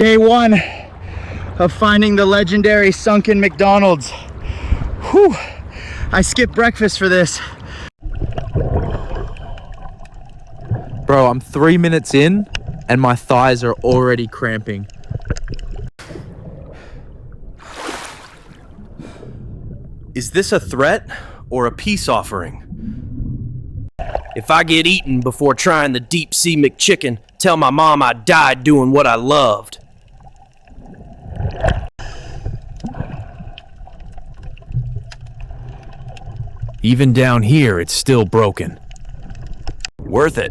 Day one of finding the legendary sunken McDonald's. Whew, I skipped breakfast for this. Bro, I'm 3 minutes in and my thighs are already cramping. Is this a threat or a peace offering? If I get eaten before trying the deep sea McChicken, tell my mom I died doing what I loved. Even down here, it's still broken. Worth it.